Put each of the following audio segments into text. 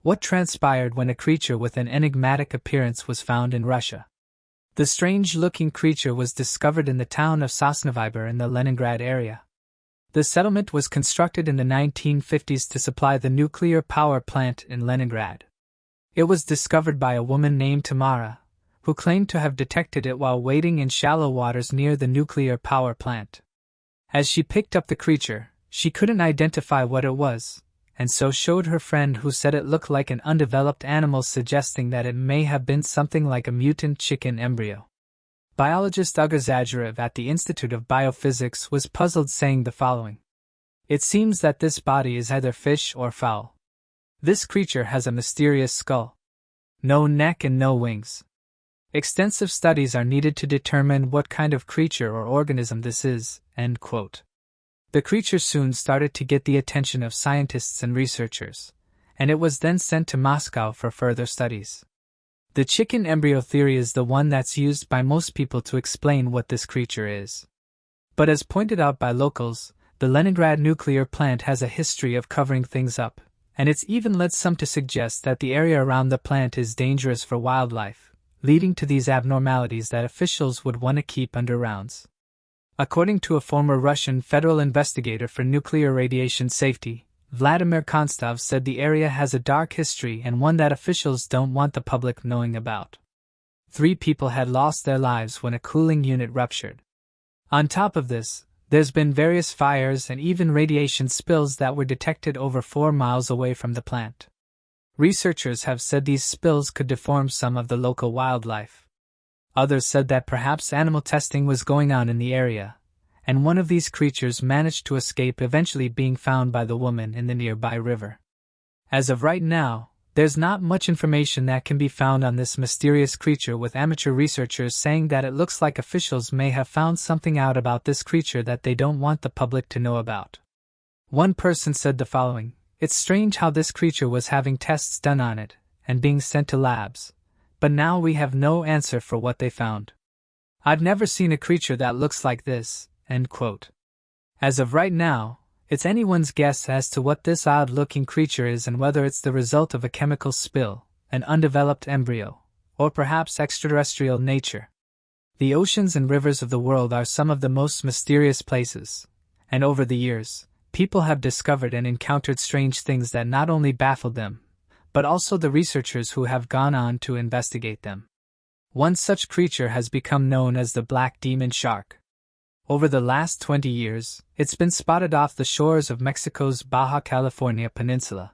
What transpired when a creature with an enigmatic appearance was found in Russia? The strange-looking creature was discovered in the town of Sosnovybar in the Leningrad area. The settlement was constructed in the 1950s to supply the nuclear power plant in Leningrad. It was discovered by a woman named Tamara, who claimed to have detected it while wading in shallow waters near the nuclear power plant. As she picked up the creature, she couldn't identify what it was, and so showed her friend, who said it looked like an undeveloped animal, suggesting that it may have been something like a mutant chicken embryo. Biologist Ugur Zajarev at the Institute of Biophysics was puzzled, saying the following: "It seems that this body is either fish or fowl. This creature has a mysterious skull. No neck and no wings. Extensive studies are needed to determine what kind of creature or organism this is." End quote. The creature soon started to get the attention of scientists and researchers, and it was then sent to Moscow for further studies. The chicken embryo theory is the one that's used by most people to explain what this creature is. But as pointed out by locals, the Leningrad nuclear plant has a history of covering things up, and it's even led some to suggest that the area around the plant is dangerous for wildlife, leading to these abnormalities that officials would want to keep under rounds. According to a former Russian federal investigator for nuclear radiation safety, Vladimir Konstov, said the area has a dark history and one that officials don't want the public knowing about. 3 people had lost their lives when a cooling unit ruptured. On top of this, there's been various fires and even radiation spills that were detected over 4 miles away from the plant. Researchers have said these spills could deform some of the local wildlife. Others said that perhaps animal testing was going on in the area, and one of these creatures managed to escape, eventually being found by the woman in the nearby river. As of right now, there's not much information that can be found on this mysterious creature, with amateur researchers saying that it looks like officials may have found something out about this creature that they don't want the public to know about. One person said the following: "It's strange how this creature was having tests done on it, and being sent to labs, but now we have no answer for what they found. I've never seen a creature that looks like this." End quote. As of right now, it's anyone's guess as to what this odd-looking creature is and whether it's the result of a chemical spill, an undeveloped embryo, or perhaps extraterrestrial nature. The oceans and rivers of the world are some of the most mysterious places, and over the years, people have discovered and encountered strange things that not only baffled them, but also the researchers who have gone on to investigate them. One such creature has become known as the black demon shark. Over the last 20 years, it's been spotted off the shores of Mexico's Baja California peninsula.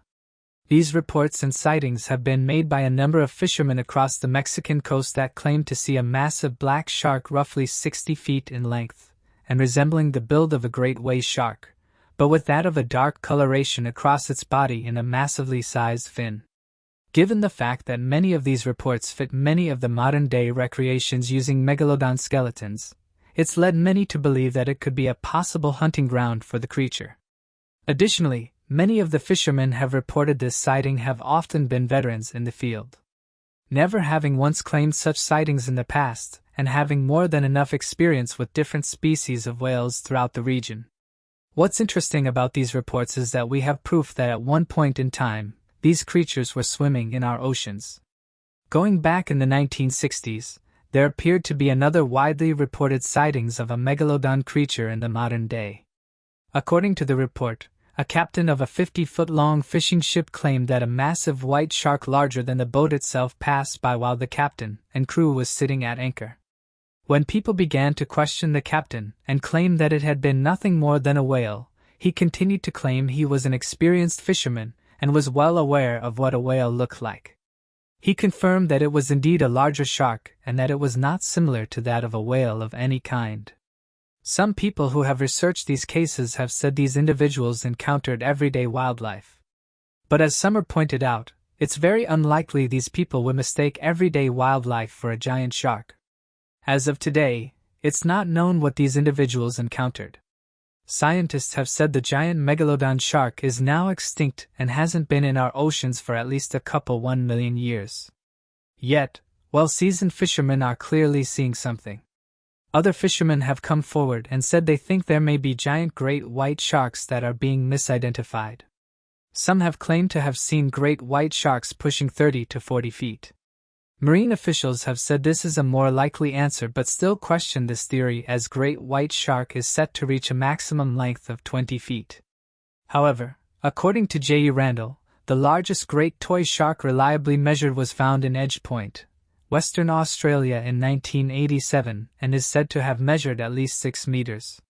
These reports and sightings have been made by a number of fishermen across the Mexican coast that claim to see a massive black shark roughly 60 feet in length, and resembling the build of a great white shark, but with that of a dark coloration across its body and a massively sized fin. Given the fact that many of these reports fit many of the modern-day recreations using megalodon skeletons, it's led many to believe that it could be a possible hunting ground for the creature. Additionally, many of the fishermen have reported this sighting have often been veterans in the field, never having once claimed such sightings in the past, and having more than enough experience with different species of whales throughout the region. What's interesting about these reports is that we have proof that at one point in time, these creatures were swimming in our oceans. Going back in the 1960s, there appeared to be another widely reported sightings of a megalodon creature in the modern day. According to the report, a captain of a 50-foot-long fishing ship claimed that a massive white shark larger than the boat itself passed by while the captain and crew was sitting at anchor. When people began to question the captain and claim that it had been nothing more than a whale, he continued to claim he was an experienced fisherman and was well aware of what a whale looked like. He confirmed that it was indeed a larger shark and that it was not similar to that of a whale of any kind. Some people who have researched these cases have said these individuals encountered everyday wildlife. But as Summer pointed out, it's very unlikely these people would mistake everyday wildlife for a giant shark. As of today, it's not known what these individuals encountered. Scientists have said the giant megalodon shark is now extinct and hasn't been in our oceans for at least a couple 1 million years. Yet, well-seasoned fishermen are clearly seeing something. Other fishermen have come forward and said they think there may be giant great white sharks that are being misidentified. Some have claimed to have seen great white sharks pushing 30 to 40 feet. Marine officials have said this is a more likely answer but still question this theory as great white shark is set to reach a maximum length of 20 feet. However, according to J.E. Randall, the largest great toy shark reliably measured was found in Edge Point, Western Australia in 1987 and is said to have measured at least 6 meters.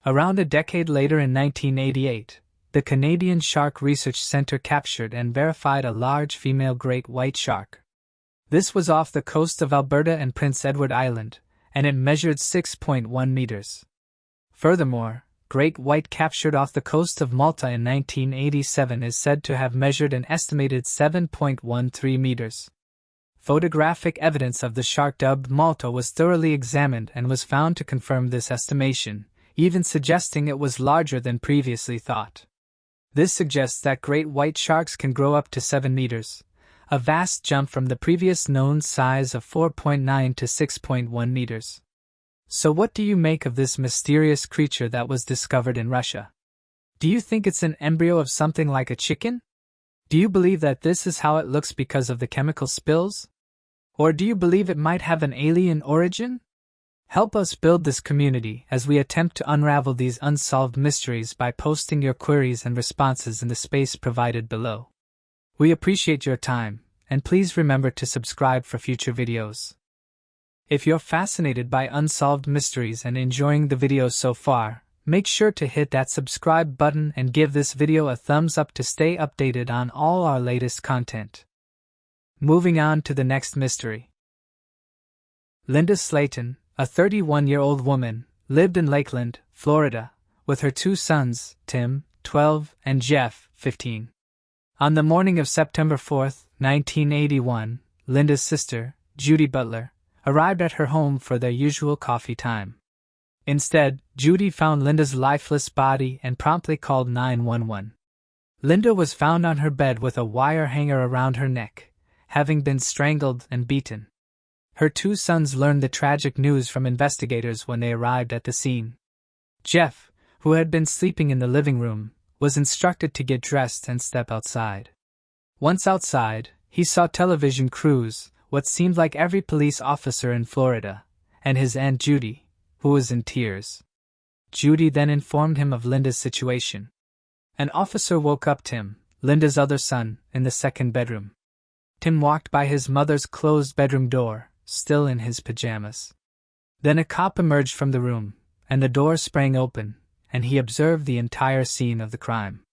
Around a decade later in 1988, the Canadian Shark Research Centre captured and verified a large female great white shark. This was off the coast of Alberta and Prince Edward Island, and it measured 6.1 meters. Furthermore, great white captured off the coast of Malta in 1987 is said to have measured an estimated 7.13 meters. Photographic evidence of the shark dubbed Malta was thoroughly examined and was found to confirm this estimation, even suggesting it was larger than previously thought. This suggests that great white sharks can grow up to 7 meters, a vast jump from the previous known size of 4.9 to 6.1 meters. So what do you make of this mysterious creature that was discovered in Russia? Do you think it's an embryo of something like a chicken? Do you believe that this is how it looks because of the chemical spills? Or do you believe it might have an alien origin? Help us build this community as we attempt to unravel these unsolved mysteries by posting your queries and responses in the space provided below. We appreciate your time, and please remember to subscribe for future videos. If you're fascinated by unsolved mysteries and enjoying the video so far, make sure to hit that subscribe button and give this video a thumbs up to stay updated on all our latest content. Moving on to the next mystery. Linda Slayton, a 31-year-old woman, lived in Lakeland, Florida, with her 2 sons, Tim, 12, and Jeff, 15. On the morning of September 4, 1981, Linda's sister, Judy Butler, arrived at her home for their usual coffee time. Instead, Judy found Linda's lifeless body and promptly called 911. Linda was found on her bed with a wire hanger around her neck, having been strangled and beaten. Her 2 sons learned the tragic news from investigators when they arrived at the scene. Jeff, who had been sleeping in the living room, was instructed to get dressed and step outside. Once outside, he saw television crews, what seemed like every police officer in Florida, and his Aunt Judy, who was in tears. Judy then informed him of Linda's situation. An officer woke up Tim, Linda's other son, in the second bedroom. Tim walked by his mother's closed bedroom door, still in his pajamas. Then a cop emerged from the room, and the door sprang open, and he observed the entire scene of the crime.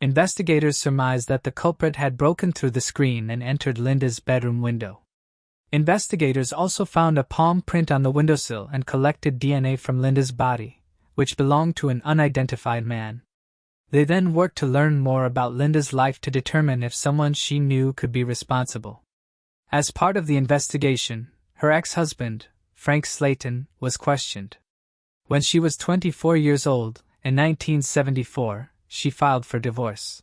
Investigators surmised that the culprit had broken through the screen and entered Linda's bedroom window. Investigators also found a palm print on the windowsill and collected DNA from Linda's body, which belonged to an unidentified man. They then worked to learn more about Linda's life to determine if someone she knew could be responsible. As part of the investigation, her ex-husband, Frank Slayton, was questioned. When she was 24 years old, in 1974, she filed for divorce.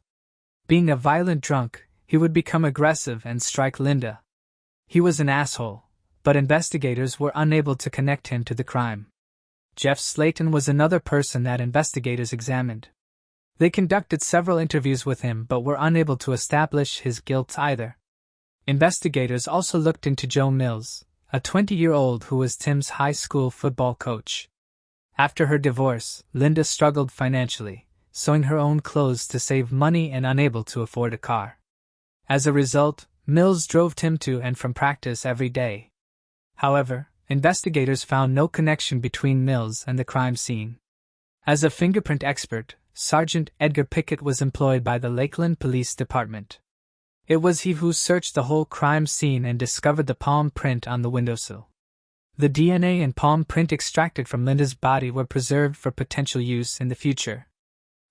Being a violent drunk, he would become aggressive and strike Linda. He was an asshole, but investigators were unable to connect him to the crime. Jeff Slayton was another person that investigators examined. They conducted several interviews with him but were unable to establish his guilt either. Investigators also looked into Joe Mills, a 20-year-old who was Tim's high school football coach. After her divorce, Linda struggled financially, sewing her own clothes to save money and unable to afford a car. As a result, Mills drove Tim to and from practice every day. However, investigators found no connection between Mills and the crime scene. As a fingerprint expert, Sergeant Edgar Pickett was employed by the Lakeland Police Department. It was he who searched the whole crime scene and discovered the palm print on the windowsill. The DNA and palm print extracted from Linda's body were preserved for potential use in the future.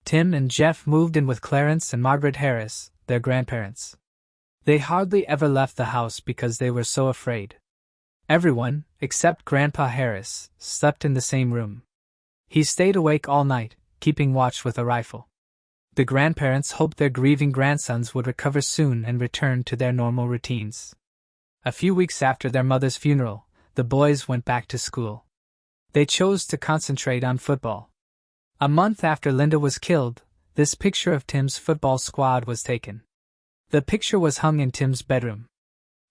Tim and Jeff moved in with Clarence and Margaret Harris, their grandparents. They hardly ever left the house because they were so afraid. Everyone, except Grandpa Harris, slept in the same room. He stayed awake all night, keeping watch with a rifle. The grandparents hoped their grieving grandsons would recover soon and return to their normal routines. A few weeks after their mother's funeral, the boys went back to school. They chose to concentrate on football. A month after Linda was killed, this picture of Tim's football squad was taken. The picture was hung in Tim's bedroom.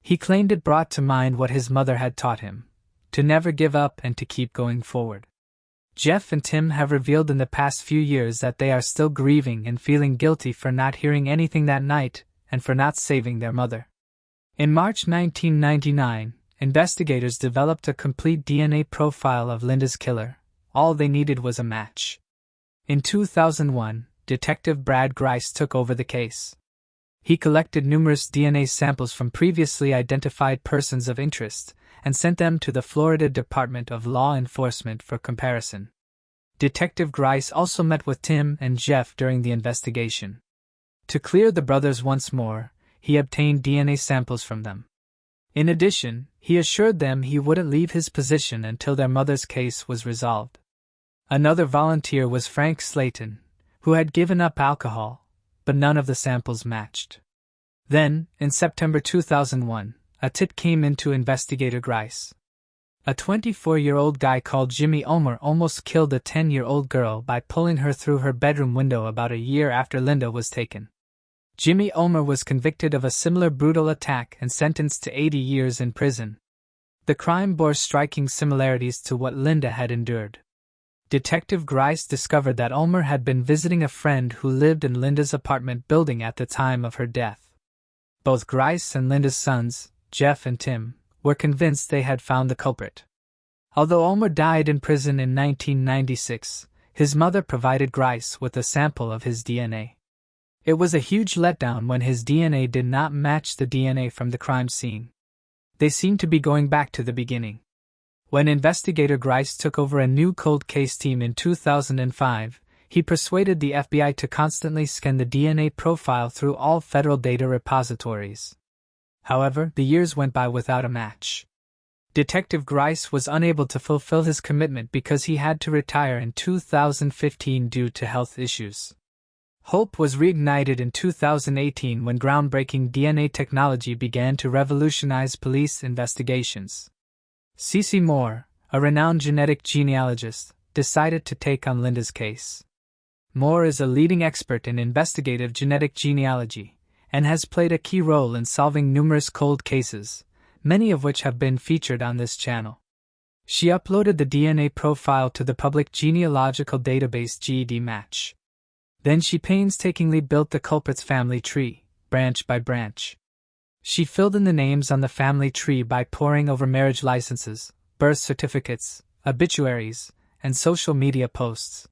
He claimed it brought to mind what his mother had taught him, to never give up and to keep going forward. Jeff and Tim have revealed in the past few years that they are still grieving and feeling guilty for not hearing anything that night and for not saving their mother. In March 1999, investigators developed a complete DNA profile of Linda's killer. All they needed was a match. In 2001, Detective Brad Grice took over the case. He collected numerous DNA samples from previously identified persons of interest and sent them to the Florida Department of Law Enforcement for comparison. Detective Grice also met with Tim and Jeff during the investigation. To clear the brothers once more, he obtained DNA samples from them. In addition, he assured them he wouldn't leave his position until their mother's case was resolved. Another volunteer was Frank Slayton, who had given up alcohol, but none of the samples matched. Then, in September 2001, a tip came into investigator Grice. A 24-year-old guy called Jimmy Ulmer almost killed a 10-year-old girl by pulling her through her bedroom window about a year after Linda was taken. Jimmy Ulmer was convicted of a similar brutal attack and sentenced to 80 years in prison. The crime bore striking similarities to what Linda had endured. Detective Grice discovered that Ulmer had been visiting a friend who lived in Linda's apartment building at the time of her death. Both Grice and Linda's sons, Jeff and Tim, were convinced they had found the culprit. Although Ulmer died in prison in 1996, his mother provided Grice with a sample of his DNA. It was a huge letdown when his DNA did not match the DNA from the crime scene. They seemed to be going back to the beginning. When investigator Grice took over a new cold case team in 2005, he persuaded the FBI to constantly scan the DNA profile through all federal data repositories. However, the years went by without a match. Detective Grice was unable to fulfill his commitment because he had to retire in 2015 due to health issues. Hope was reignited in 2018 when groundbreaking DNA technology began to revolutionize police investigations. C.C. Moore, a renowned genetic genealogist, decided to take on Linda's case. Moore is a leading expert in investigative genetic genealogy and has played a key role in solving numerous cold cases, many of which have been featured on this channel. She uploaded the DNA profile to the public genealogical database GEDmatch. Then she painstakingly built the culprit's family tree, branch by branch. She filled in the names on the family tree by poring over marriage licenses, birth certificates, obituaries, and social media posts.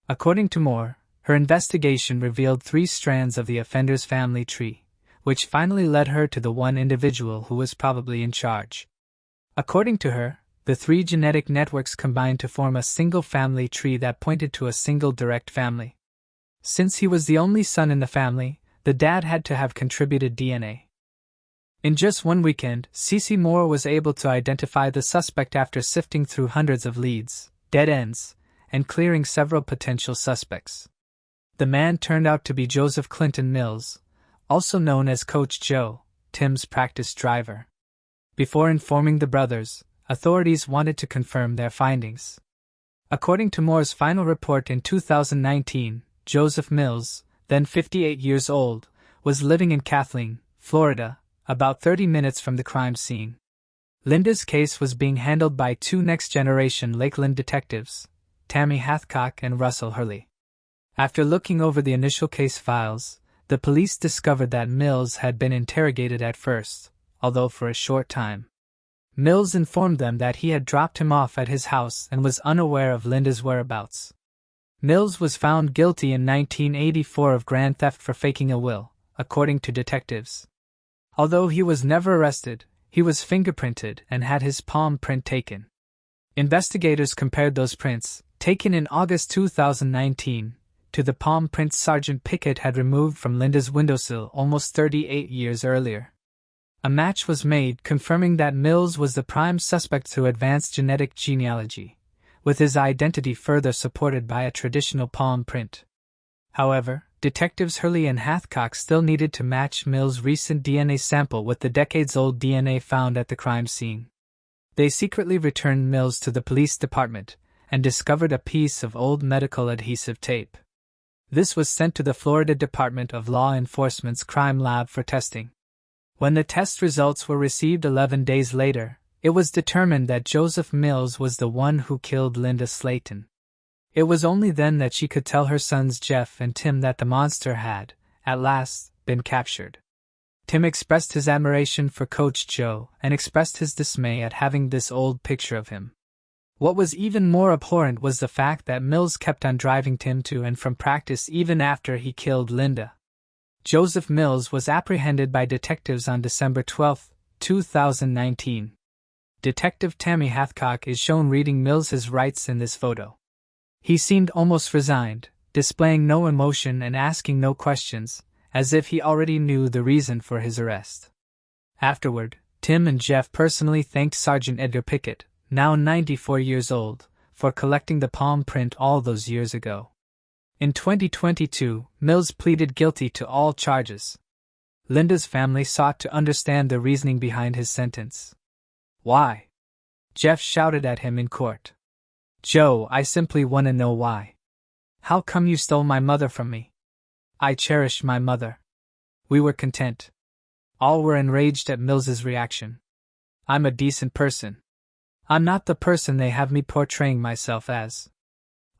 According to Moore, her investigation revealed 3 strands of the offender's family tree, which finally led her to the one individual who was probably in charge. According to her, the 3 genetic networks combined to form a single family tree that pointed to a single direct family. Since he was the only son in the family, the dad had to have contributed DNA. In just one weekend, C.C. Moore was able to identify the suspect after sifting through hundreds of leads, dead ends, and clearing several potential suspects. The man turned out to be Joseph Clinton Mills, also known as Coach Joe, Tim's practice driver. Before informing the brothers, authorities wanted to confirm their findings. According to Moore's final report in 2019, Joseph Mills, then 58 years old, was living in Kathleen, Florida, about 30 minutes from the crime scene. Linda's case was being handled by 2 next-generation Lakeland detectives, Tammy Hathcock and Russell Hurley. After looking over the initial case files, the police discovered that Mills had been interrogated at first, although for a short time. Mills informed them that he had dropped him off at his house and was unaware of Linda's whereabouts. Mills was found guilty in 1984 of grand theft for faking a will, according to detectives. Although he was never arrested, he was fingerprinted and had his palm print taken. Investigators compared those prints, taken in August 2019, to the palm prints Sergeant Pickett had removed from Linda's windowsill almost 38 years earlier. A match was made confirming that Mills was the prime suspect through advanced genetic genealogy, with his identity further supported by a traditional palm print. However, detectives Hurley and Hathcock still needed to match Mills' recent DNA sample with the decades-old DNA found at the crime scene. They secretly returned Mills to the police department and discovered a piece of old medical adhesive tape. This was sent to the Florida Department of Law Enforcement's crime lab for testing. When the test results were received 11 days later, it was determined that Joseph Mills was the one who killed Linda Slayton. It was only then that she could tell her sons Jeff and Tim that the monster had, at last, been captured. Tim expressed his admiration for Coach Joe and expressed his dismay at having this old picture of him. What was even more abhorrent was the fact that Mills kept on driving Tim to and from practice even after he killed Linda. Joseph Mills was apprehended by detectives on December 12, 2019. Detective Tammy Hathcock is shown reading Mills's rights in this photo. He seemed almost resigned, displaying no emotion and asking no questions, as if he already knew the reason for his arrest. Afterward, Tim and Jeff personally thanked Sergeant Edgar Pickett, now 94 years old, for collecting the palm print all those years ago. In 2022, Mills pleaded guilty to all charges. Linda's family sought to understand the reasoning behind his sentence. "Why?" Jeff shouted at him in court. "Joe, I simply want to know why. How come you stole my mother from me? I cherish my mother." We were content. All were enraged at Mills's reaction. "I'm a decent person. I'm not the person they have me portraying myself as."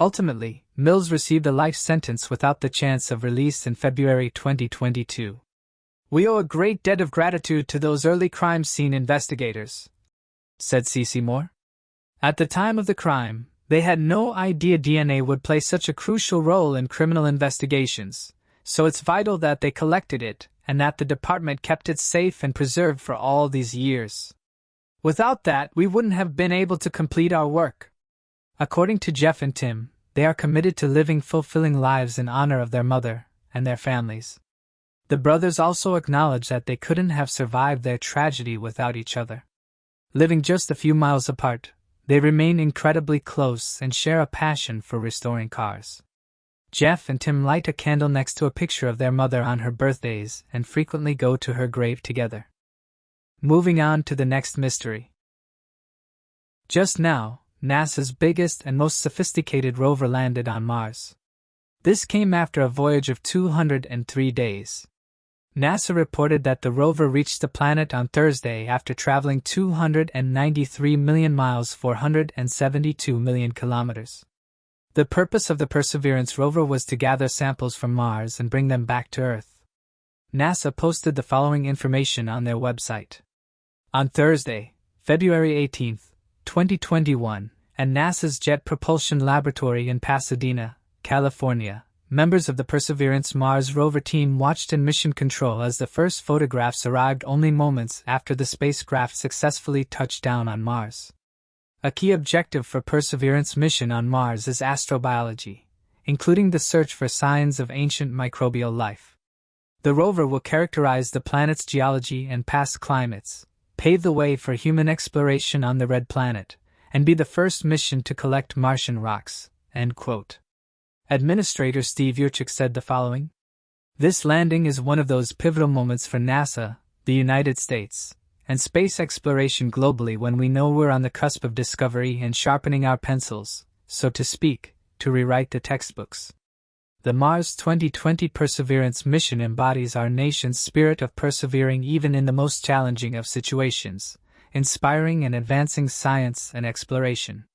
Ultimately, Mills received a life sentence without the chance of release in February 2022. "We owe a great debt of gratitude to those early crime scene investigators," said Cece Moore. "At the time of the crime, they had no idea DNA would play such a crucial role in criminal investigations, so it's vital that they collected it and that the department kept it safe and preserved for all these years. Without that, we wouldn't have been able to complete our work." According to Jeff and Tim, they are committed to living fulfilling lives in honor of their mother and their families. The brothers also acknowledge that they couldn't have survived their tragedy without each other. Living just a few miles apart, they remain incredibly close and share a passion for restoring cars. Jeff and Tim light a candle next to a picture of their mother on her birthdays and frequently go to her grave together. Moving on to the next mystery. Just now, NASA's biggest and most sophisticated rover landed on Mars. This came after a voyage of 203 days. NASA reported that the rover reached the planet on Thursday after traveling 293 million miles, 472 million kilometers. The purpose of the Perseverance rover was to gather samples from Mars and bring them back to Earth. NASA posted the following information on their website. On Thursday, February 18, 2021, at NASA's Jet Propulsion Laboratory in Pasadena, California, members of the Perseverance Mars rover team watched in mission control as the first photographs arrived only moments after the spacecraft successfully touched down on Mars. A key objective for Perseverance mission on Mars is astrobiology, including the search for signs of ancient microbial life. The rover will characterize the planet's geology and past climates, pave the way for human exploration on the Red Planet, and be the first mission to collect Martian rocks. End quote. Administrator Steve Yurchik said the following: "This landing is one of those pivotal moments for NASA, the United States, and space exploration globally when we know we're on the cusp of discovery and sharpening our pencils, so to speak, to rewrite the textbooks. The Mars 2020 Perseverance mission embodies our nation's spirit of persevering even in the most challenging of situations, inspiring and advancing science and exploration.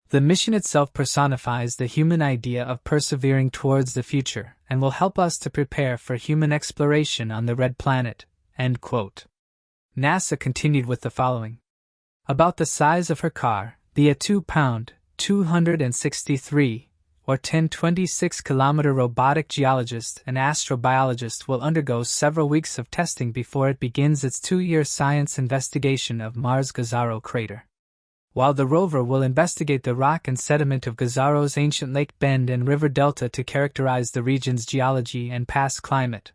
The mission itself personifies the human idea of persevering towards the future and will help us to prepare for human exploration on the Red Planet." End quote. NASA continued with the following: "About the size of her car, the 2-pound, 263 or 1026-kilometer robotic geologist and astrobiologist will undergo several weeks of testing before it begins its 2-year science investigation of Mars' Gazaro crater. While the rover will investigate the rock and sediment of Gazaro's ancient lake bend and river delta to characterize the region's geology and past climate,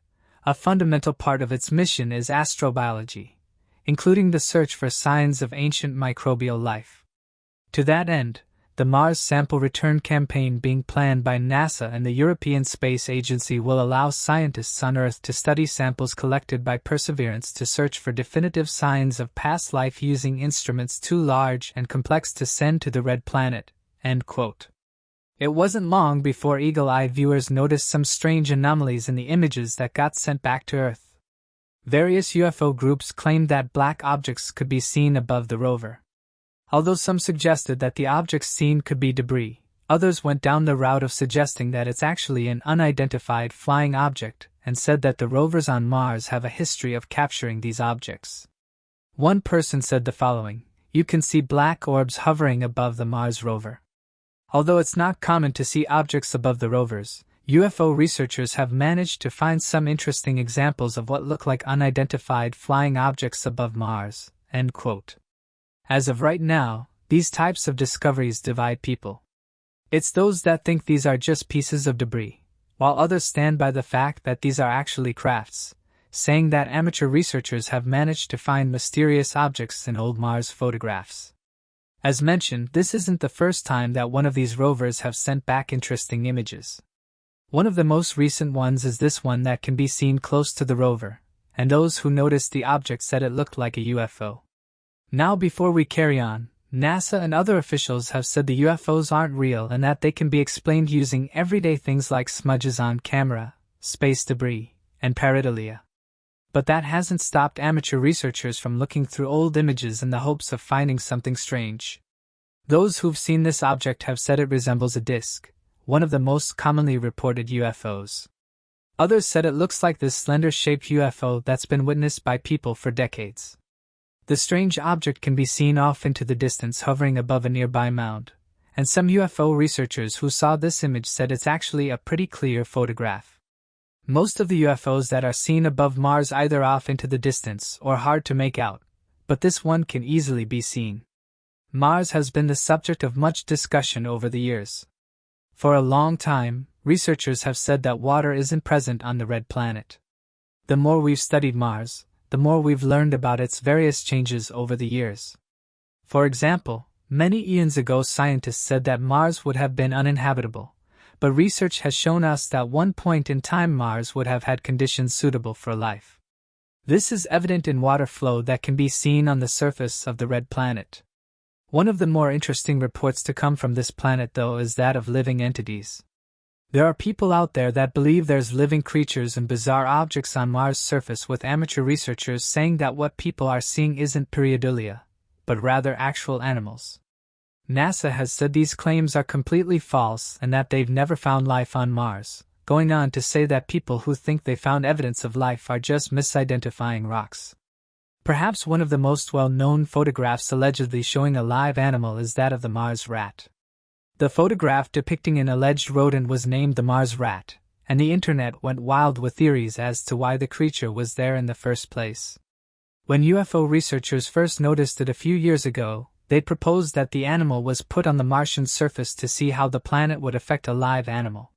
a fundamental part of its mission is astrobiology, including the search for signs of ancient microbial life. To that end, the Mars sample return campaign being planned by NASA and the European Space Agency will allow scientists on Earth to study samples collected by Perseverance to search for definitive signs of past life using instruments too large and complex to send to the Red Planet." End quote. It wasn't long before eagle-eyed viewers noticed some strange anomalies in the images that got sent back to Earth. Various UFO groups claimed that black objects could be seen above the rover. Although some suggested that the objects seen could be debris, others went down the route of suggesting that it's actually an unidentified flying object and said that the rovers on Mars have a history of capturing these objects. One person said the following: "You can see black orbs hovering above the Mars rover." Although it's not common to see objects above the rovers, UFO researchers have managed to find some interesting examples of what look like unidentified flying objects above Mars. End quote. As of right now, these types of discoveries divide people. It's those that think these are just pieces of debris, while others stand by the fact that these are actually crafts, saying that amateur researchers have managed to find mysterious objects in old Mars photographs. As mentioned, this isn't the first time that one of these rovers have sent back interesting images. One of the most recent ones is this one that can be seen close to the rover, and those who noticed the object said it looked like a UFO. Now, before we carry on, NASA and other officials have said the UFOs aren't real and that they can be explained using everyday things like smudges on camera, space debris, and pareidolia. But that hasn't stopped amateur researchers from looking through old images in the hopes of finding something strange. Those who've seen this object have said it resembles a disk, one of the most commonly reported UFOs. Others said it looks like this slender-shaped UFO that's been witnessed by people for decades. The strange object can be seen off into the distance hovering above a nearby mound, and some UFO researchers who saw this image said it's actually a pretty clear photograph. Most of the UFOs that are seen above Mars either off into the distance or hard to make out, but this one can easily be seen. Mars has been the subject of much discussion over the years. For a long time, researchers have said that water isn't present on the red planet. The more we've studied Mars, the more we've learned about its various changes over the years. For example, many eons ago scientists said that Mars would have been uninhabitable, but research has shown us that one point in time Mars would have had conditions suitable for life. This is evident in water flow that can be seen on the surface of the red planet. One of the more interesting reports to come from this planet, though, is that of living entities. There are people out there that believe there's living creatures and bizarre objects on Mars' surface, with amateur researchers saying that what people are seeing isn't pareidolia, but rather actual animals. NASA has said these claims are completely false and that they've never found life on Mars, going on to say that people who think they found evidence of life are just misidentifying rocks. Perhaps one of the most well-known photographs allegedly showing a live animal is that of the Mars rat. The photograph depicting an alleged rodent was named the Mars rat, and the internet went wild with theories as to why the creature was there in the first place. When UFO researchers first noticed it a few years ago, they proposed that the animal was put on the Martian surface to see how the planet would affect a live animal.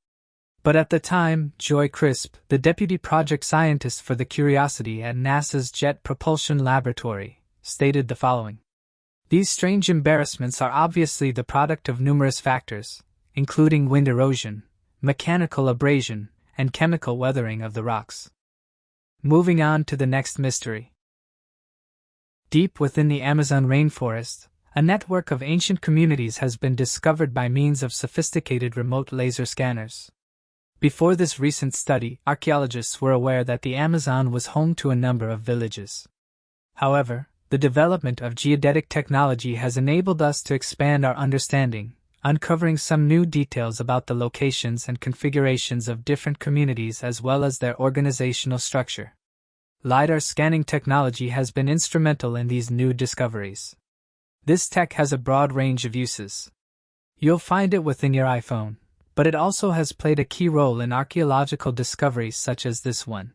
But at the time, Joy Crisp, the deputy project scientist for the Curiosity at NASA's Jet Propulsion Laboratory, stated the following: "These strange embarrassments are obviously the product of numerous factors, including wind erosion, mechanical abrasion, and chemical weathering of the rocks." Moving on to the next mystery. Deep within the Amazon rainforest, a network of ancient communities has been discovered by means of sophisticated remote laser scanners. Before this recent study, archaeologists were aware that the Amazon was home to a number of villages. However, the development of geodetic technology has enabled us to expand our understanding, uncovering some new details about the locations and configurations of different communities as well as their organizational structure. LiDAR scanning technology has been instrumental in these new discoveries. This tech has a broad range of uses. You'll find it within your iPhone, but it also has played a key role in archaeological discoveries such as this one.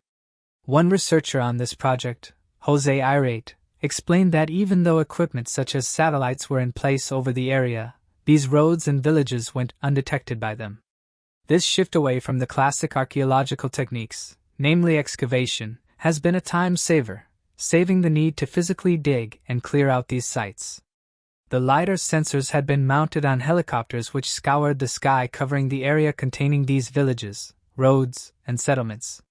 One researcher on this project, Jose Irate, explained that even though equipment such as satellites were in place over the area, these roads and villages went undetected by them. This shift away from the classic archaeological techniques, namely excavation, has been a time saver, saving the need to physically dig and clear out these sites. The LiDAR sensors had been mounted on helicopters which scoured the sky covering the area containing these villages, roads, and settlements.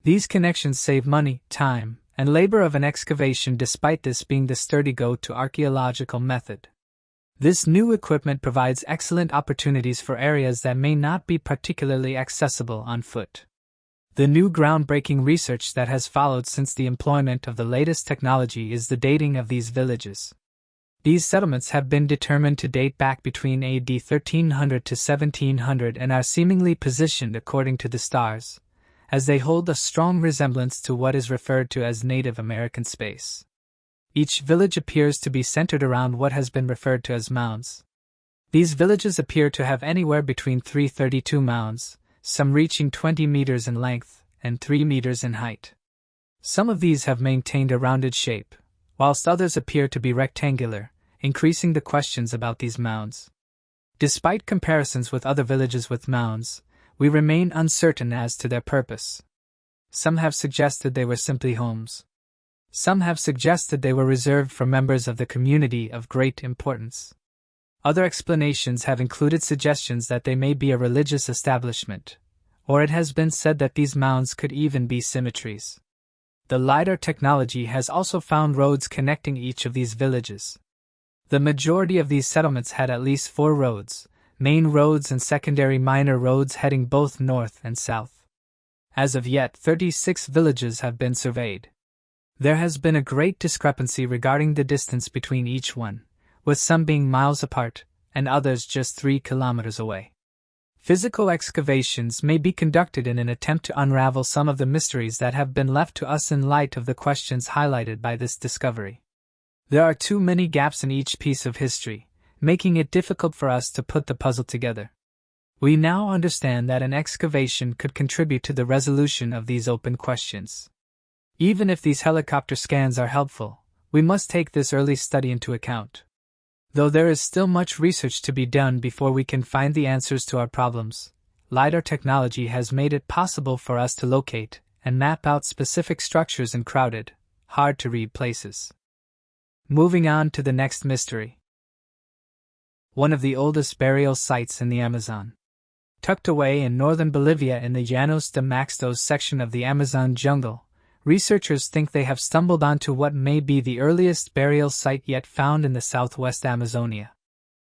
These connections save money, time, and labor of an excavation, despite this being the sturdy go-to archaeological method. This new equipment provides excellent opportunities for areas that may not be particularly accessible on foot. The new groundbreaking research that has followed since the employment of the latest technology is the dating of these villages. These settlements have been determined to date back between AD 1300 to 1700 and are seemingly positioned according to the stars, as they hold a strong resemblance to what is referred to as Native American space. Each village appears to be centered around what has been referred to as mounds. These villages appear to have anywhere between 332 mounds, some reaching 20 meters in length and 3 meters in height. Some of these have maintained a rounded shape, whilst others appear to be rectangular, increasing the questions about these mounds. Despite comparisons with other villages with mounds, we remain uncertain as to their purpose. Some have suggested they were simply homes. Some have suggested they were reserved for members of the community of great importance. Other explanations have included suggestions that they may be a religious establishment, or it has been said that these mounds could even be cemeteries. The LiDAR technology has also found roads connecting each of these villages. The majority of these settlements had at least 4 roads, main roads and secondary minor roads heading both north and south. As of yet, 36 villages have been surveyed. There has been a great discrepancy regarding the distance between each one, with some being miles apart and others just 3 kilometers away. Physical excavations may be conducted in an attempt to unravel some of the mysteries that have been left to us in light of the questions highlighted by this discovery. There are too many gaps in each piece of history, making it difficult for us to put the puzzle together. We now understand that an excavation could contribute to the resolution of these open questions. Even if these helicopter scans are helpful, we must take this early study into account. Though there is still much research to be done before we can find the answers to our problems, LiDAR technology has made it possible for us to locate and map out specific structures in crowded, hard-to-read places. Moving on to the next mystery. One of the oldest burial sites in the Amazon. Tucked away in northern Bolivia in the Llanos de Maxtos section of the Amazon jungle, researchers think they have stumbled onto what may be the earliest burial site yet found in the southwest Amazonia.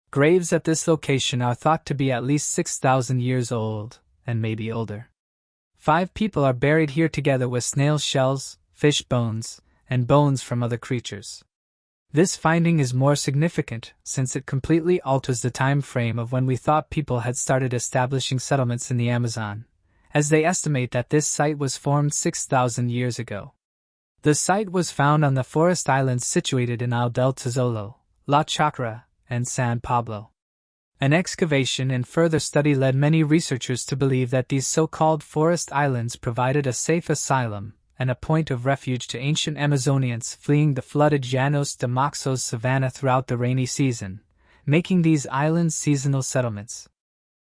Graves at this location are thought to be at least 6,000 years old, and maybe older. 5 people are buried here together with snail shells, fish bones, and bones from other creatures. This finding is more significant since it completely alters the time frame of when we thought people had started establishing settlements in the Amazon, as they estimate that this site was formed 6,000 years ago. The site was found on the forest islands situated in Ilha del Tesoro, La Chacra, and San Pablo. An excavation and further study led many researchers to believe that these so-called forest islands provided a safe asylum and a point of refuge to ancient Amazonians fleeing the flooded Llanos de Maxtos savanna throughout the rainy season, making these islands seasonal settlements.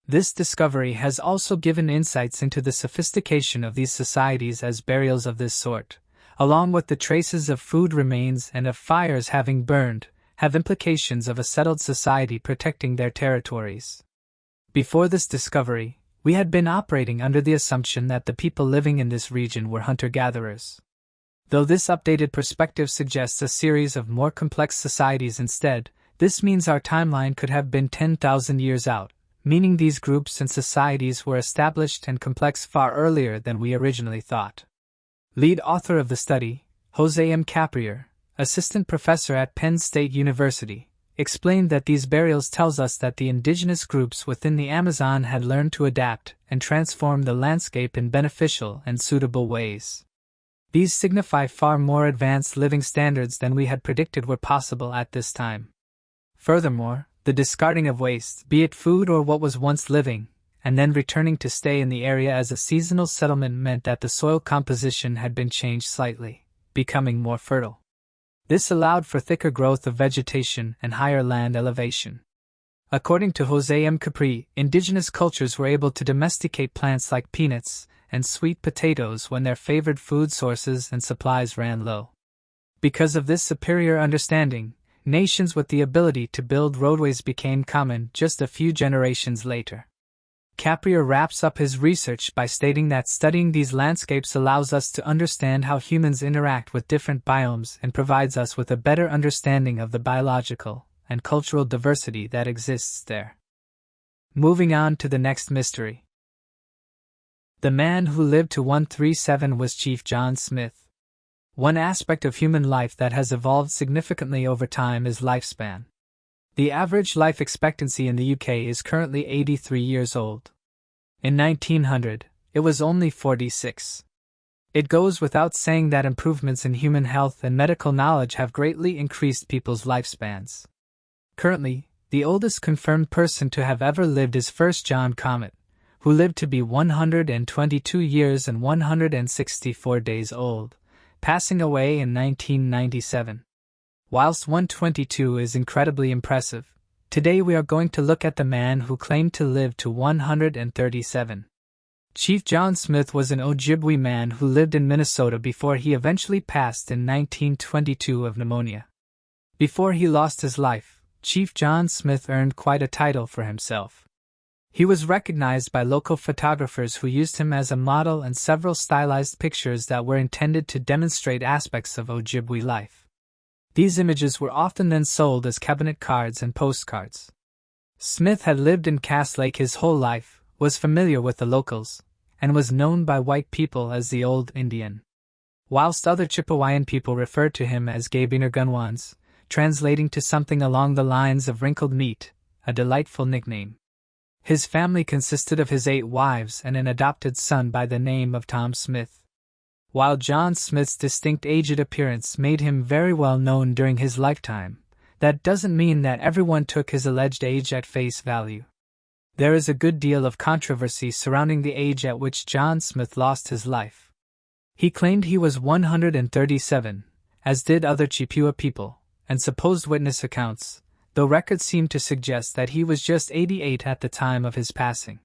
This discovery has also given insights into the sophistication of these societies as burials of this sort, along with the traces of food remains and of fires having burned, have implications of a settled society protecting their territories. Before this discovery, we had been operating under the assumption that the people living in this region were hunter-gatherers. Though this updated perspective suggests a series of more complex societies instead, this means our timeline could have been 10,000 years out, meaning these groups and societies were established and complex far earlier than we originally thought. Lead author of the study, Jose M. Caprier, assistant professor at Penn State University, explained that these burials tells us that the indigenous groups within the Amazon had learned to adapt and transform the landscape in beneficial and suitable ways. These signify far more advanced living standards than we had predicted were possible at this time. Furthermore, the discarding of waste, be it food or what was once living, and then returning to stay in the area as a seasonal settlement meant that the soil composition had been changed slightly, becoming more fertile. This allowed for thicker growth of vegetation and higher land elevation. According to Jose M. Capri, indigenous cultures were able to domesticate plants like peanuts and sweet potatoes when their favored food sources and supplies ran low. Because of this superior understanding, nations with the ability to build roadways became common just a few generations later. Caprier wraps up his research by stating that studying these landscapes allows us to understand how humans interact with different biomes and provides us with a better understanding of the biological and cultural diversity that exists there. Moving on to the next mystery. The man who lived to 137 was Chief John Smith. One aspect of human life that has evolved significantly over time is lifespan. The average life expectancy in the UK is currently 83 years old. In 1900, it was only 46. It goes without saying that improvements in human health and medical knowledge have greatly increased people's lifespans. Currently, the oldest confirmed person to have ever lived is First John Comet, who lived to be 122 years and 164 days old, passing away in 1997. Whilst 122 is incredibly impressive, today we are going to look at the man who claimed to live to 137. Chief John Smith was an Ojibwe man who lived in Minnesota before he eventually passed in 1922 of pneumonia. Before he lost his life, Chief John Smith earned quite a title for himself. He was recognized by local photographers who used him as a model in several stylized pictures that were intended to demonstrate aspects of Ojibwe life. These images were often then sold as cabinet cards and postcards. Smith had lived in Cass Lake his whole life, was familiar with the locals, and was known by white people as the Old Indian, whilst other Chippewayan people referred to him as Gabinergunwans, translating to something along the lines of wrinkled meat, a delightful nickname. His family consisted of his 8 wives and an adopted son by the name of Tom Smith. While John Smith's distinct aged appearance made him very well known during his lifetime, that doesn't mean that everyone took his alleged age at face value. There is a good deal of controversy surrounding the age at which John Smith lost his life. He claimed he was 137, as did other Chippewa people, and supposed witness accounts, though records seem to suggest that he was just 88 at the time of his passing.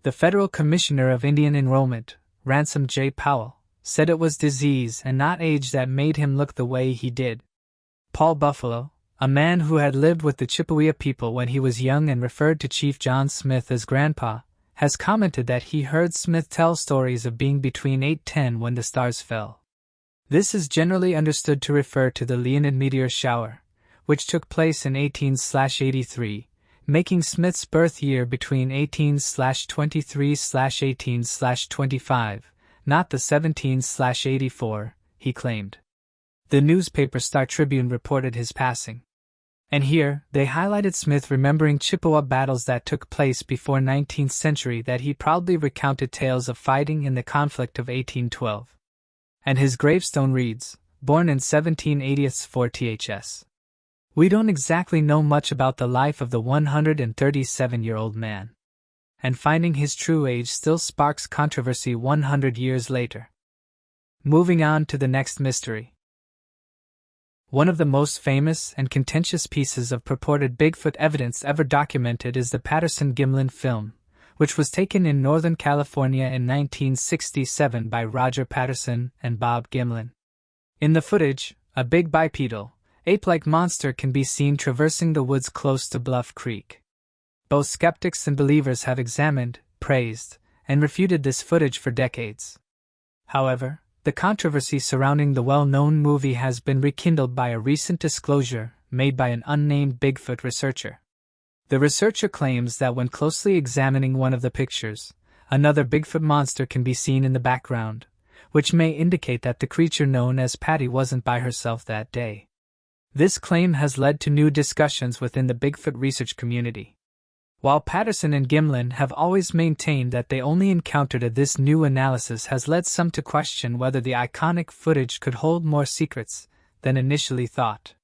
The Federal Commissioner of Indian Enrollment, Ransom J. Powell, said it was disease and not age that made him look the way he did. Paul Buffalo, a man who had lived with the Chippewa people when he was young and referred to Chief John Smith as Grandpa, has commented that he heard Smith tell stories of being between 8-10 when the stars fell. This is generally understood to refer to the Leonid meteor shower, which took place in 18/83, making Smith's birth year between 18/23/18/25, not the 17/84, he claimed. The newspaper Star Tribune reported his passing. And here, they highlighted Smith remembering Chippewa battles that took place before 19th century that he proudly recounted tales of fighting in the conflict of 1812. And his gravestone reads, born in 1780 THS. We don't exactly know much about the life of the 137-year-old man. And finding his true age still sparks controversy 100 years later. Moving on to the next mystery. One of the most famous and contentious pieces of purported Bigfoot evidence ever documented is the Patterson-Gimlin film, which was taken in Northern California in 1967 by Roger Patterson and Bob Gimlin. In the footage, a big bipedal, ape-like monster can be seen traversing the woods close to Bluff Creek. Both skeptics and believers have examined, praised, and refuted this footage for decades. However, the controversy surrounding the well-known movie has been rekindled by a recent disclosure made by an unnamed Bigfoot researcher. The researcher claims that when closely examining one of the pictures, another Bigfoot monster can be seen in the background, which may indicate that the creature known as Patty wasn't by herself that day. This claim has led to new discussions within the Bigfoot research community. While Patterson and Gimlin have always maintained that they only encountered it, this new analysis has led some to question whether the iconic footage could hold more secrets than initially thought.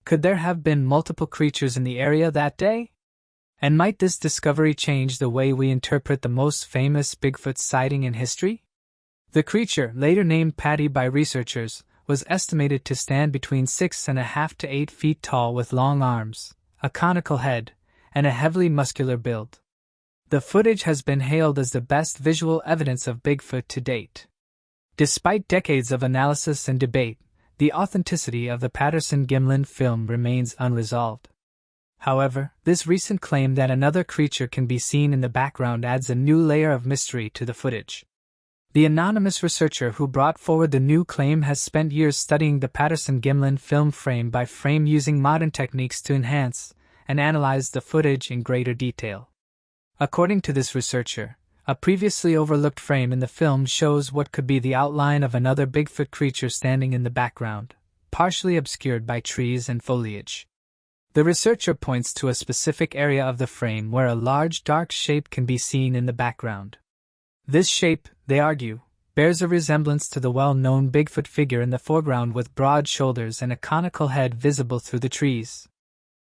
Could there have been multiple creatures in the area that day? And might this discovery change the way we interpret the most famous Bigfoot sighting in history? The creature, later named Patty by researchers, was estimated to stand between 6.5 to 8 feet tall with long arms, a conical head, and a heavily muscular build. The footage has been hailed as the best visual evidence of Bigfoot to date. Despite decades of analysis and debate, the authenticity of the Patterson-Gimlin film remains unresolved. However, this recent claim that another creature can be seen in the background adds a new layer of mystery to the footage. The anonymous researcher who brought forward the new claim has spent years studying the Patterson-Gimlin film frame by frame using modern techniques to enhance and analyze the footage in greater detail. According to this researcher, a previously overlooked frame in the film shows what could be the outline of another Bigfoot creature standing in the background, partially obscured by trees and foliage. The researcher points to a specific area of the frame where a large dark shape can be seen in the background. This shape, they argue, bears a resemblance to the well-known Bigfoot figure in the foreground with broad shoulders and a conical head visible through the trees.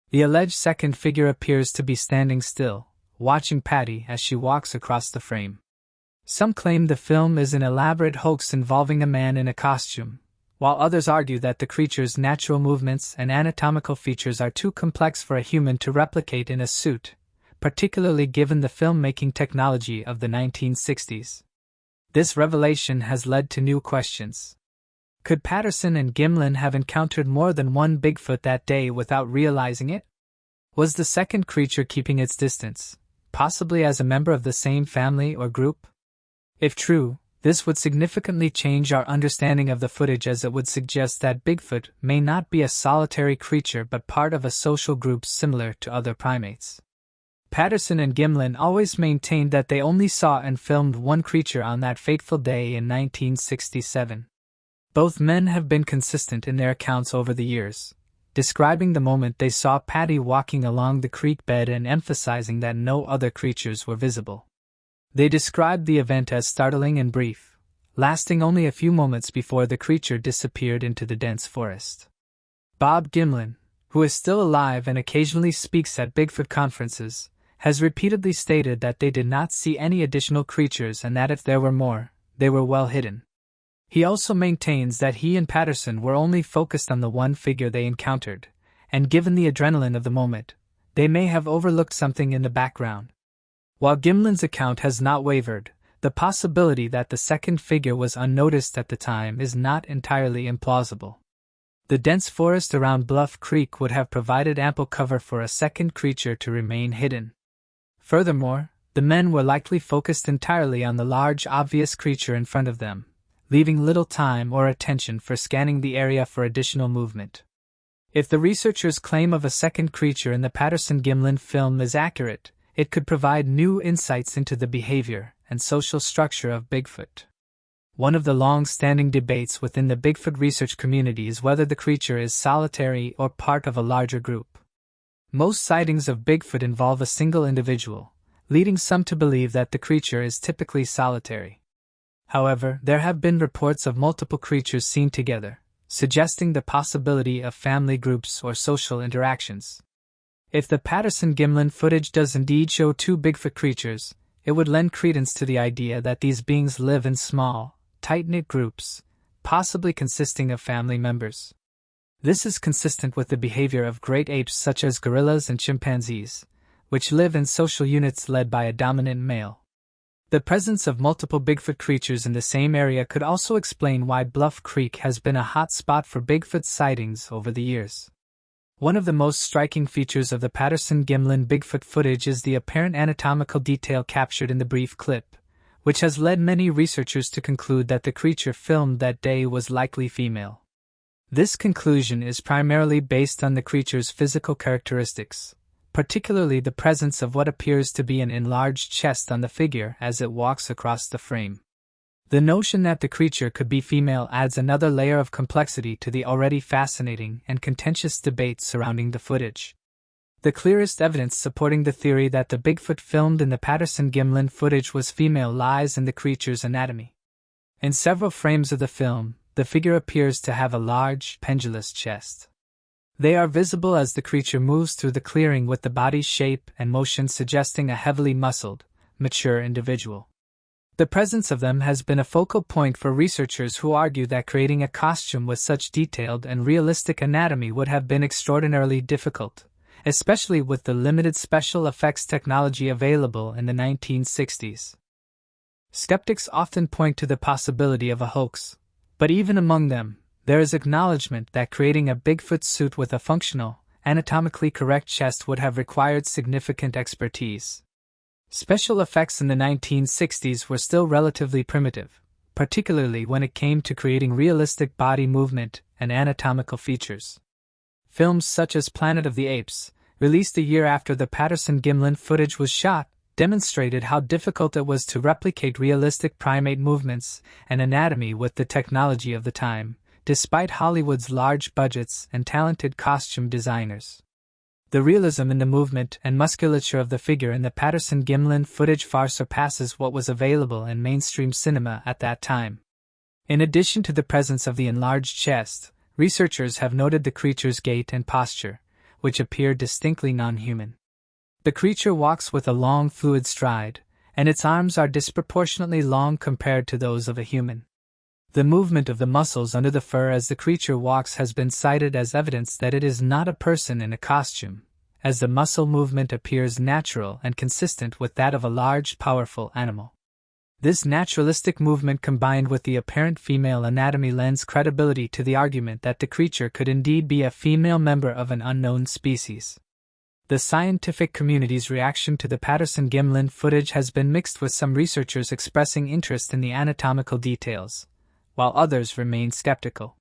The alleged second figure appears to be standing still, watching Patty as she walks across the frame. Some claim the film is an elaborate hoax involving a man in a costume, while others argue that the creature's natural movements and anatomical features are too complex for a human to replicate in a suit, particularly given the filmmaking technology of the 1960s. This revelation has led to new questions. Could Patterson and Gimlin have encountered more than one Bigfoot that day without realizing it? Was the second creature keeping its distance, possibly as a member of the same family or group? If true, this would significantly change our understanding of the footage, as it would suggest that Bigfoot may not be a solitary creature but part of a social group similar to other primates. Patterson and Gimlin always maintained that they only saw and filmed one creature on that fateful day in 1967. Both men have been consistent in their accounts over the years, describing the moment they saw Patty walking along the creek bed and emphasizing that no other creatures were visible. They described the event as startling and brief, lasting only a few moments before the creature disappeared into the dense forest. Bob Gimlin, who is still alive and occasionally speaks at Bigfoot conferences, has repeatedly stated that they did not see any additional creatures and that if there were more, they were well hidden. He also maintains that he and Patterson were only focused on the one figure they encountered, and given the adrenaline of the moment, they may have overlooked something in the background. While Gimlin's account has not wavered, the possibility that the second figure was unnoticed at the time is not entirely implausible. The dense forest around Bluff Creek would have provided ample cover for a second creature to remain hidden. Furthermore, the men were likely focused entirely on the large, obvious creature in front of them, leaving little time or attention for scanning the area for additional movement. If the researchers' claim of a second creature in the Patterson-Gimlin film is accurate, it could provide new insights into the behavior and social structure of Bigfoot. One of the long-standing debates within the Bigfoot research community is whether the creature is solitary or part of a larger group. Most sightings of Bigfoot involve a single individual, leading some to believe that the creature is typically solitary. However, there have been reports of multiple creatures seen together, suggesting the possibility of family groups or social interactions. If the Patterson-Gimlin footage does indeed show two Bigfoot creatures, it would lend credence to the idea that these beings live in small, tight-knit groups, possibly consisting of family members. This is consistent with the behavior of great apes such as gorillas and chimpanzees, which live in social units led by a dominant male. The presence of multiple Bigfoot creatures in the same area could also explain why Bluff Creek has been a hot spot for Bigfoot sightings over the years. One of the most striking features of the Patterson-Gimlin Bigfoot footage is the apparent anatomical detail captured in the brief clip, which has led many researchers to conclude that the creature filmed that day was likely female. This conclusion is primarily based on the creature's physical characteristics, particularly the presence of what appears to be an enlarged chest on the figure as it walks across the frame. The notion that the creature could be female adds another layer of complexity to the already fascinating and contentious debate surrounding the footage. The clearest evidence supporting the theory that the Bigfoot filmed in the Patterson-Gimlin footage was female lies in the creature's anatomy. In several frames of the film, the figure appears to have a large, pendulous chest. They are visible as the creature moves through the clearing with the body's shape and motion suggesting a heavily muscled, mature individual. The presence of them has been a focal point for researchers who argue that creating a costume with such detailed and realistic anatomy would have been extraordinarily difficult, especially with the limited special effects technology available in the 1960s. Skeptics often point to the possibility of a hoax, but even among them, there is acknowledgement that creating a Bigfoot suit with a functional, anatomically correct chest would have required significant expertise. Special effects in the 1960s were still relatively primitive, particularly when it came to creating realistic body movement and anatomical features. Films such as Planet of the Apes, released a year after the Patterson-Gimlin footage was shot, demonstrated how difficult it was to replicate realistic primate movements and anatomy with the technology of the time, despite Hollywood's large budgets and talented costume designers. The realism in the movement and musculature of the figure in the Patterson-Gimlin footage far surpasses what was available in mainstream cinema at that time. In addition to the presence of the enlarged chest, researchers have noted the creature's gait and posture, which appear distinctly non-human. The creature walks with a long fluid stride, and its arms are disproportionately long compared to those of a human. The movement of the muscles under the fur as the creature walks has been cited as evidence that it is not a person in a costume, as the muscle movement appears natural and consistent with that of a large, powerful animal. This naturalistic movement combined with the apparent female anatomy lends credibility to the argument that the creature could indeed be a female member of an unknown species. The scientific community's reaction to the Patterson-Gimlin footage has been mixed, with some researchers expressing interest in the anatomical details, while others remain skeptical.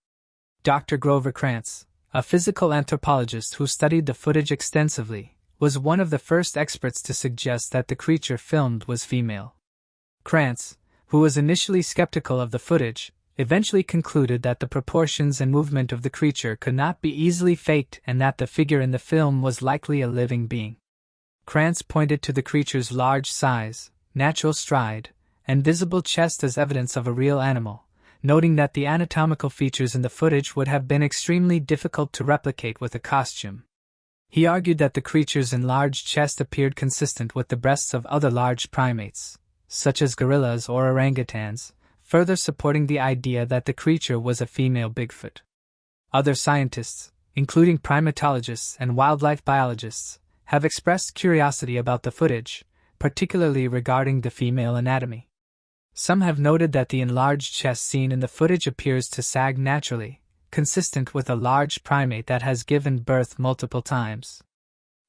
Dr. Grover Krantz, a physical anthropologist who studied the footage extensively, was one of the first experts to suggest that the creature filmed was female. Krantz, who was initially skeptical of the footage, eventually concluded that the proportions and movement of the creature could not be easily faked and that the figure in the film was likely a living being. Krantz pointed to the creature's large size, natural stride, and visible chest as evidence of a real animal, noting that the anatomical features in the footage would have been extremely difficult to replicate with a costume. He argued that the creature's enlarged chest appeared consistent with the breasts of other large primates, such as gorillas or orangutans, further supporting the idea that the creature was a female Bigfoot. Other scientists, including primatologists and wildlife biologists, have expressed curiosity about the footage, particularly regarding the female anatomy. Some have noted that the enlarged chest seen in the footage appears to sag naturally, consistent with a large primate that has given birth multiple times.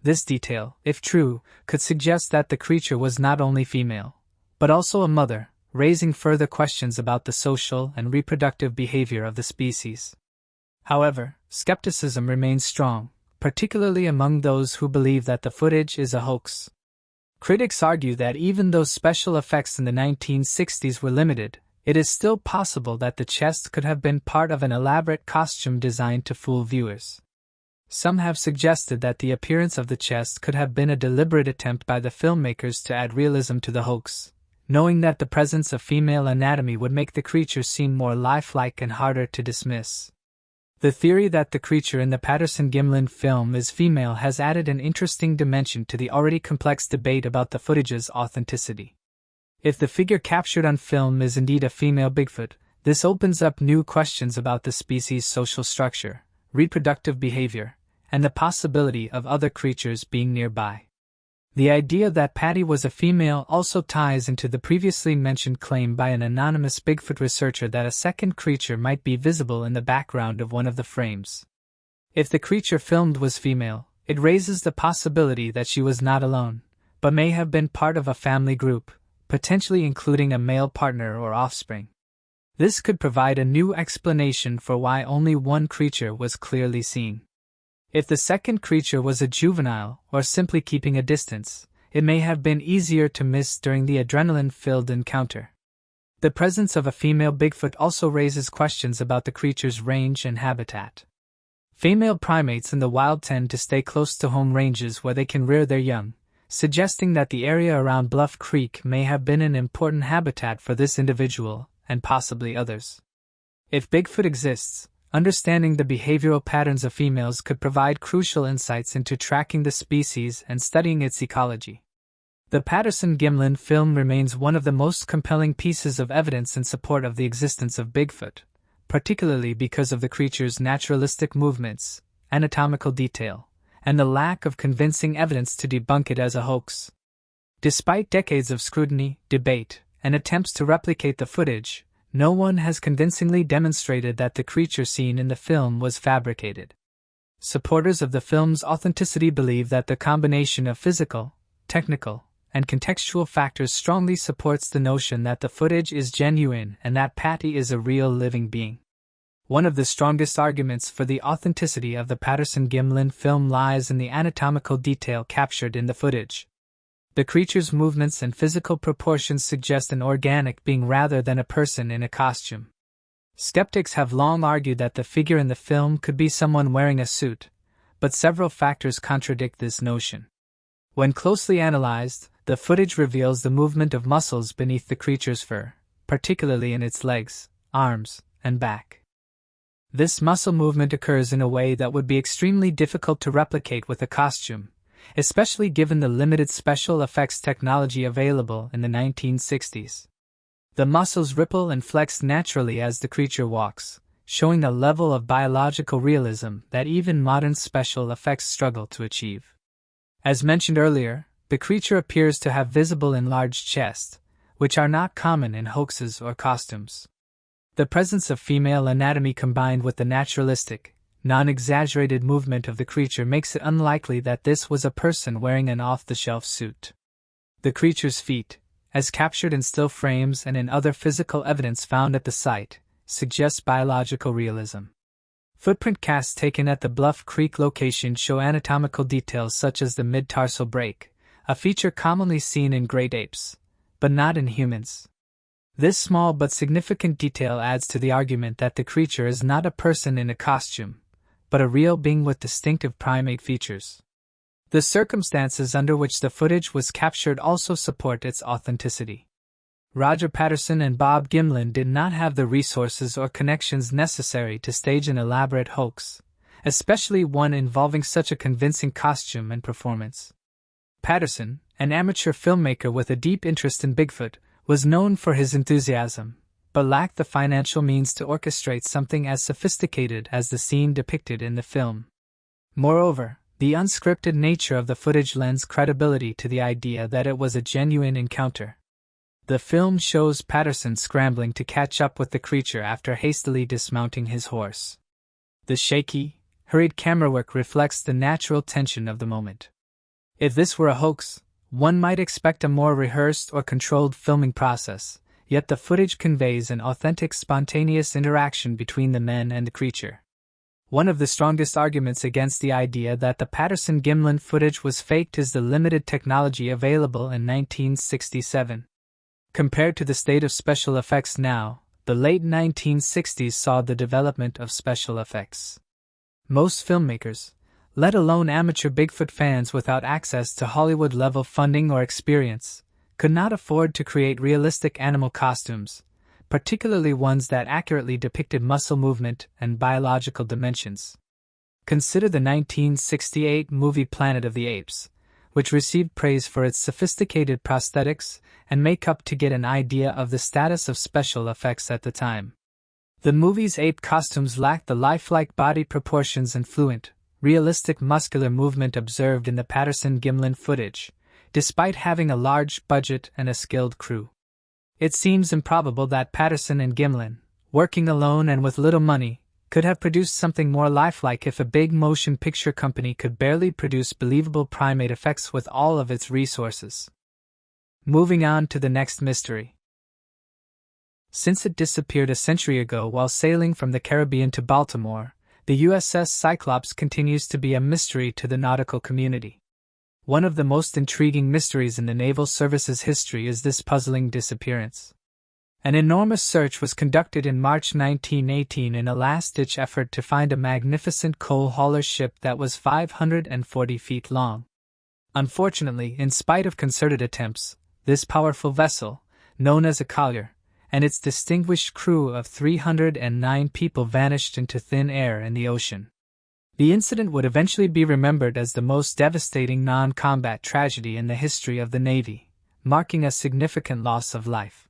This detail, if true, could suggest that the creature was not only female, but also a mother, raising further questions about the social and reproductive behavior of the species. However, skepticism remains strong, particularly among those who believe that the footage is a hoax. Critics argue that even though special effects in the 1960s were limited, it is still possible that the chest could have been part of an elaborate costume designed to fool viewers. Some have suggested that the appearance of the chest could have been a deliberate attempt by the filmmakers to add realism to the hoax, knowing that the presence of female anatomy would make the creature seem more lifelike and harder to dismiss. The theory that the creature in the Patterson-Gimlin film is female has added an interesting dimension to the already complex debate about the footage's authenticity. If the figure captured on film is indeed a female Bigfoot, this opens up new questions about the species' social structure, reproductive behavior, and the possibility of other creatures being nearby. The idea that Patty was a female also ties into the previously mentioned claim by an anonymous Bigfoot researcher that a second creature might be visible in the background of one of the frames. If the creature filmed was female, it raises the possibility that she was not alone, but may have been part of a family group, potentially including a male partner or offspring. This could provide a new explanation for why only one creature was clearly seen. If the second creature was a juvenile or simply keeping a distance, it may have been easier to miss during the adrenaline-filled encounter. The presence of a female Bigfoot also raises questions about the creature's range and habitat. Female primates in the wild tend to stay close to home ranges where they can rear their young, suggesting that the area around Bluff Creek may have been an important habitat for this individual and possibly others. If Bigfoot exists, understanding the behavioral patterns of females could provide crucial insights into tracking the species and studying its ecology. The Patterson-Gimlin film remains one of the most compelling pieces of evidence in support of the existence of Bigfoot, particularly because of the creature's naturalistic movements, anatomical detail, and the lack of convincing evidence to debunk it as a hoax. Despite decades of scrutiny, debate, and attempts to replicate the footage, no one has convincingly demonstrated that the creature seen in the film was fabricated. Supporters of the film's authenticity believe that the combination of physical, technical, and contextual factors strongly supports the notion that the footage is genuine and that Patty is a real living being. One of the strongest arguments for the authenticity of the Patterson-Gimlin film lies in the anatomical detail captured in the footage. The creature's movements and physical proportions suggest an organic being rather than a person in a costume. Skeptics have long argued that the figure in the film could be someone wearing a suit, but several factors contradict this notion. When closely analyzed, the footage reveals the movement of muscles beneath the creature's fur, particularly in its legs, arms, and back. This muscle movement occurs in a way that would be extremely difficult to replicate with a costume, especially given the limited special effects technology available in the 1960s. The muscles ripple and flex naturally as the creature walks, showing a level of biological realism that even modern special effects struggle to achieve. As mentioned earlier, the creature appears to have visible enlarged chest, which are not common in hoaxes or costumes. The presence of female anatomy combined with the naturalistic, non-exaggerated movement of the creature makes it unlikely that this was a person wearing an off-the-shelf suit. The creature's feet, as captured in still frames and in other physical evidence found at the site, suggests biological realism. Footprint casts taken at the Bluff Creek location show anatomical details such as the mid-tarsal break, a feature commonly seen in great apes, but not in humans. This small but significant detail adds to the argument that the creature is not a person in a costume, but a real being with distinctive primate features. The circumstances under which the footage was captured also support its authenticity. Roger Patterson and Bob Gimlin did not have the resources or connections necessary to stage an elaborate hoax, especially one involving such a convincing costume and performance. Patterson, an amateur filmmaker with a deep interest in Bigfoot, was known for his enthusiasm, but lacked the financial means to orchestrate something as sophisticated as the scene depicted in the film. Moreover, the unscripted nature of the footage lends credibility to the idea that it was a genuine encounter. The film shows Patterson scrambling to catch up with the creature after hastily dismounting his horse. The shaky, hurried camera work reflects the natural tension of the moment. If this were a hoax, one might expect a more rehearsed or controlled filming process, yet the footage conveys an authentic, spontaneous interaction between the men and the creature. One of the strongest arguments against the idea that the Patterson-Gimlin footage was faked is the limited technology available in 1967. Compared to the state of special effects now, the late 1960s saw the development of special effects. Most filmmakers, let alone amateur Bigfoot fans without access to Hollywood-level funding or experience, could not afford to create realistic animal costumes, particularly ones that accurately depicted muscle movement and biological dimensions. Consider the 1968 movie Planet of the Apes, which received praise for its sophisticated prosthetics and makeup to get an idea of the status of special effects at the time. The movie's ape costumes lacked the lifelike body proportions and fluent, realistic muscular movement observed in the Patterson-Gimlin footage, despite having a large budget and a skilled crew. It seems improbable that Patterson and Gimlin, working alone and with little money, could have produced something more lifelike if a big motion picture company could barely produce believable primate effects with all of its resources. Moving on to the next mystery. Since it disappeared a century ago while sailing from the Caribbean to Baltimore, the USS Cyclops continues to be a mystery to the nautical community. One of the most intriguing mysteries in the Naval Service's history is this puzzling disappearance. An enormous search was conducted in March 1918 in a last-ditch effort to find a magnificent coal hauler ship that was 540 feet long. Unfortunately, in spite of concerted attempts, this powerful vessel, known as a collier, and its distinguished crew of 309 people vanished into thin air in the ocean. The incident would eventually be remembered as the most devastating non-combat tragedy in the history of the Navy, marking a significant loss of life.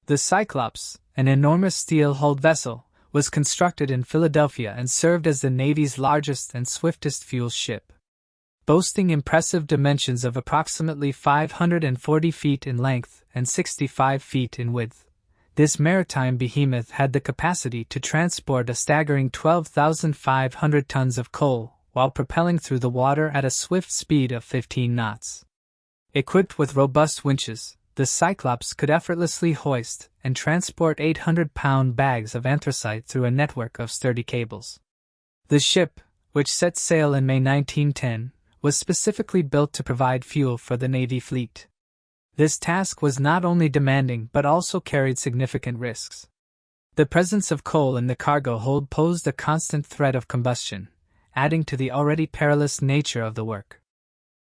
The Cyclops, an enormous steel-hulled vessel, was constructed in Philadelphia and served as the Navy's largest and swiftest fuel ship. Boasting impressive dimensions of approximately 540 feet in length and 65 feet in width, this maritime behemoth had the capacity to transport a staggering 12,500 tons of coal while propelling through the water at a swift speed of 15 knots. Equipped with robust winches, the Cyclops could effortlessly hoist and transport 800-pound bags of anthracite through a network of sturdy cables. The ship, which set sail in May 1910, was specifically built to provide fuel for the Navy fleet. This task was not only demanding but also carried significant risks. The presence of coal in the cargo hold posed a constant threat of combustion, adding to the already perilous nature of the work.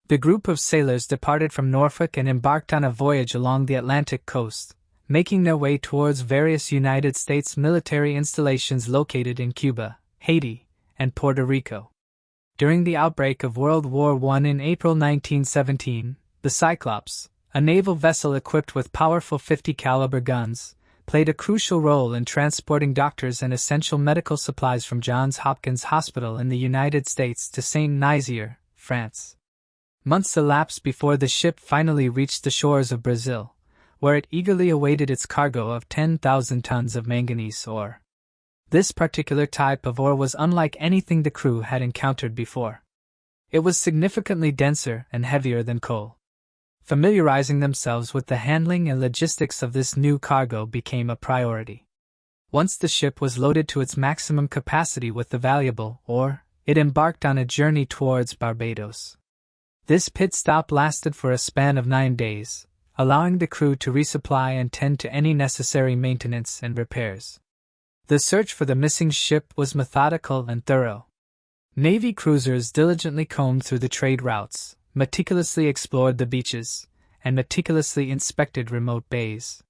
The group of sailors departed from Norfolk and embarked on a voyage along the Atlantic coast, making their way towards various United States military installations located in Cuba, Haiti, and Puerto Rico. During the outbreak of World War I in April 1917, the Cyclops, a naval vessel equipped with powerful .50 caliber guns, played a crucial role in transporting doctors and essential medical supplies from Johns Hopkins Hospital in the United States to Saint-Nazaire, France. Months elapsed before the ship finally reached the shores of Brazil, where it eagerly awaited its cargo of 10,000 tons of manganese ore. This particular type of ore was unlike anything the crew had encountered before. It was significantly denser and heavier than coal. Familiarizing themselves with the handling and logistics of this new cargo became a priority. Once the ship was loaded to its maximum capacity with the valuable ore, it embarked on a journey towards Barbados. This pit stop lasted for a span of 9 days, allowing the crew to resupply and tend to any necessary maintenance and repairs. The search for the missing ship was methodical and thorough. Navy cruisers diligently combed through the trade routes, meticulously explored the beaches, and meticulously inspected remote bays.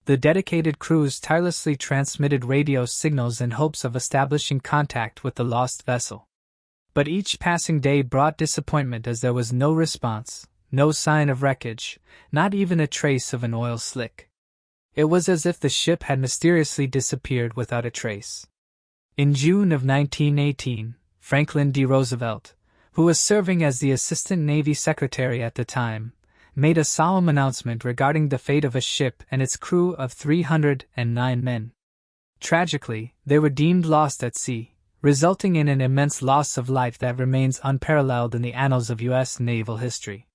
The dedicated crews tirelessly transmitted radio signals in hopes of establishing contact with the lost vessel. But each passing day brought disappointment as there was no response, no sign of wreckage, not even a trace of an oil slick. It was as if the ship had mysteriously disappeared without a trace. In June of 1918, Franklin D. Roosevelt, who was serving as the Assistant Navy Secretary at the time, made a solemn announcement regarding the fate of a ship and its crew of 309 men. Tragically, they were deemed lost at sea, resulting in an immense loss of life that remains unparalleled in the annals of U.S. naval history.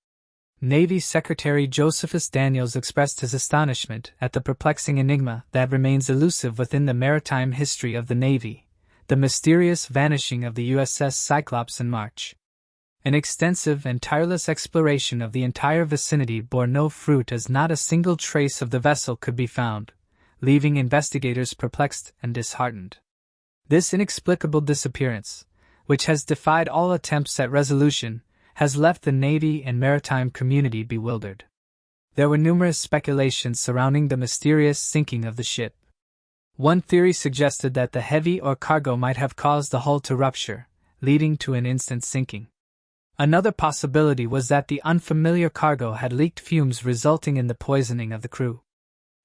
Navy Secretary Josephus Daniels expressed his astonishment at the perplexing enigma that remains elusive within the maritime history of the Navy, the mysterious vanishing of the USS Cyclops in March. An extensive and tireless exploration of the entire vicinity bore no fruit as not a single trace of the vessel could be found, leaving investigators perplexed and disheartened. This inexplicable disappearance, which has defied all attempts at resolution, has left the Navy and maritime community bewildered. There were numerous speculations surrounding the mysterious sinking of the ship. One theory suggested that the heavy ore cargo might have caused the hull to rupture, leading to an instant sinking. Another possibility was that the unfamiliar cargo had leaked fumes resulting in the poisoning of the crew.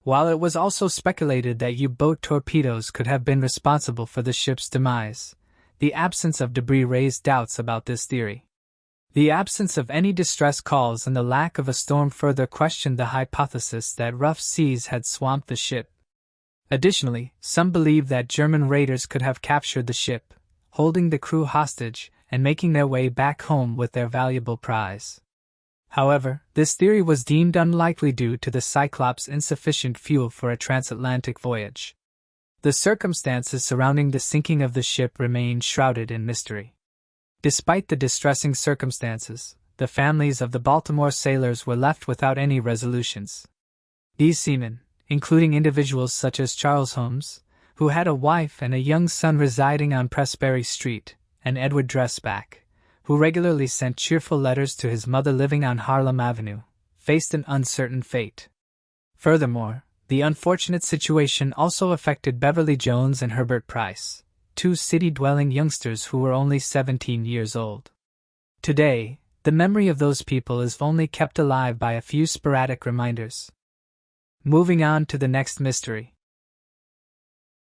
While it was also speculated that U-boat torpedoes could have been responsible for the ship's demise, the absence of debris raised doubts about this theory. The absence of any distress calls and the lack of a storm further questioned the hypothesis that rough seas had swamped the ship. Additionally, some believed that German raiders could have captured the ship, holding the crew hostage and making their way back home with their valuable prize. However, this theory was deemed unlikely due to the Cyclops' insufficient fuel for a transatlantic voyage. The circumstances surrounding the sinking of the ship remained shrouded in mystery. Despite the distressing circumstances, the families of the Baltimore sailors were left without any resolutions. These seamen, including individuals such as Charles Holmes, who had a wife and a young son residing on Pressbury Street, and Edward Dressback, who regularly sent cheerful letters to his mother living on Harlem Avenue, faced an uncertain fate. Furthermore, the unfortunate situation also affected Beverly Jones and Herbert Price, two city-dwelling youngsters who were only 17 years old. Today, the memory of those people is only kept alive by a few sporadic reminders. Moving on to the next mystery.